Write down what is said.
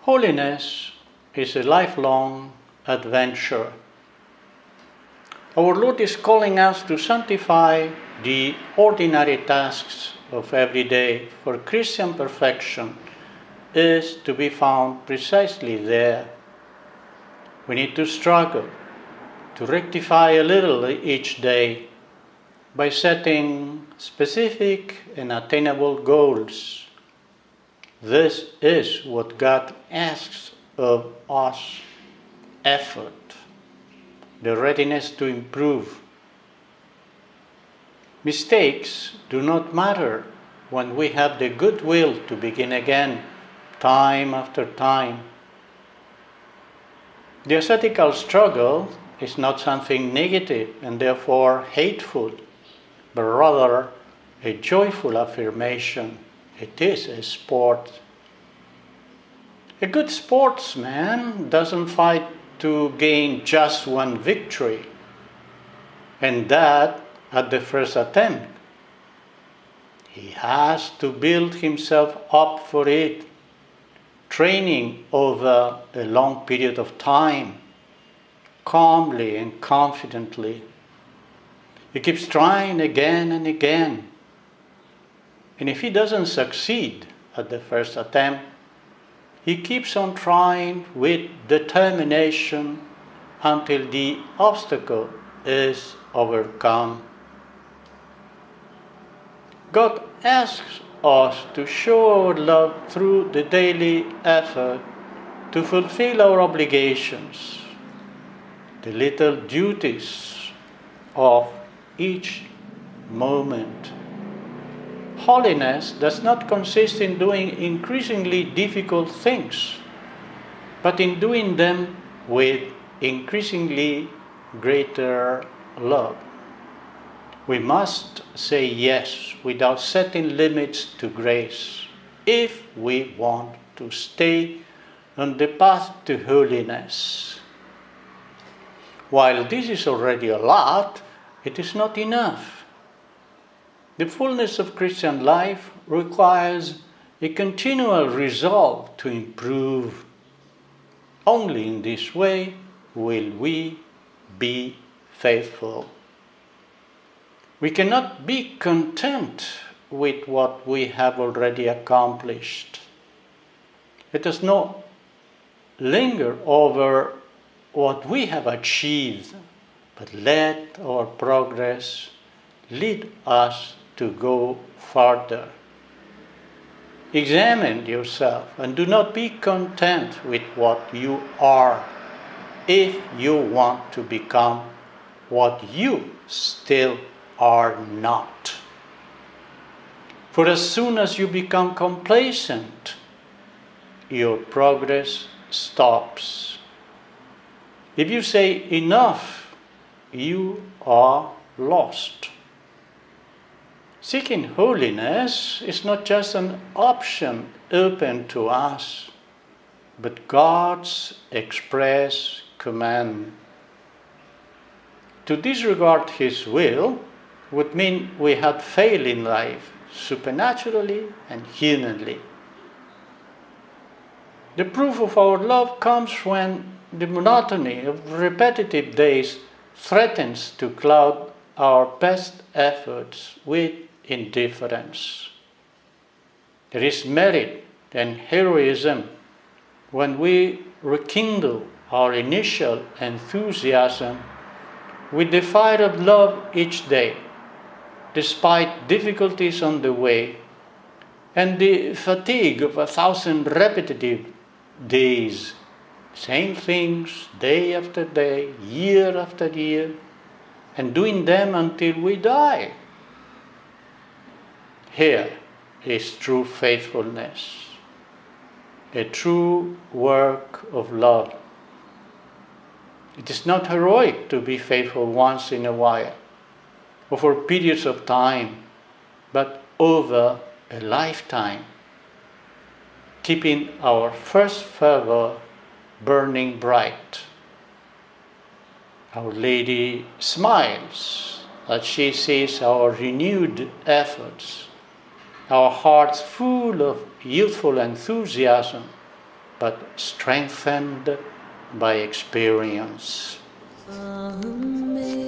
Holiness is a lifelong adventure. Our Lord is calling us to sanctify the ordinary tasks of every day, for Christian perfection is to be found precisely there. We need to struggle to rectify a little each day by setting specific and attainable goals. This is what God asks of us: effort, the readiness to improve. Mistakes do not matter when we have the goodwill to begin again, time after time. The ascetical struggle is not something negative and therefore hateful, but rather a joyful affirmation. It is a sport. A good sportsman doesn't fight to gain just one victory, and that at the first attempt. He has to build himself up for it, training over a long period of time, calmly and confidently. He keeps trying again and again. And if he doesn't succeed at the first attempt, he keeps on trying with determination until the obstacle is overcome. God asks us to show our love through the daily effort to fulfill our obligations, the little duties of each moment. Holiness does not consist in doing increasingly difficult things, but in doing them with increasingly greater love. We must say yes without setting limits to grace if we want to stay on the path to holiness. While this is already a lot, it is not enough. The fullness of Christian life requires a continual resolve to improve. Only in this way will we be faithful. We cannot be content with what we have already accomplished. Let us not linger over what we have achieved, but let our progress lead us to go further. Examine yourself and do not be content with what you are if you want to become what you still are not. For as soon as you become complacent, your progress stops. If you say enough, you are lost. Seeking holiness is not just an option open to us, but God's express command. To disregard His will would mean we had failed in life, supernaturally and humanly. The proof of our love comes when the monotony of repetitive days threatens to cloud our best efforts with indifference. There is merit and heroism when we rekindle our initial enthusiasm with the fire of love each day, despite difficulties on the way and the fatigue of 1,000 repetitive days, same things day after day, year after year, and doing them until we die. Here is true faithfulness, a true work of love. It is not heroic to be faithful once in a while, or for periods of time, but over a lifetime, keeping our first fervor burning bright. Our Lady smiles as she sees our renewed efforts, our hearts full of youthful enthusiasm, but strengthened by experience. Amen.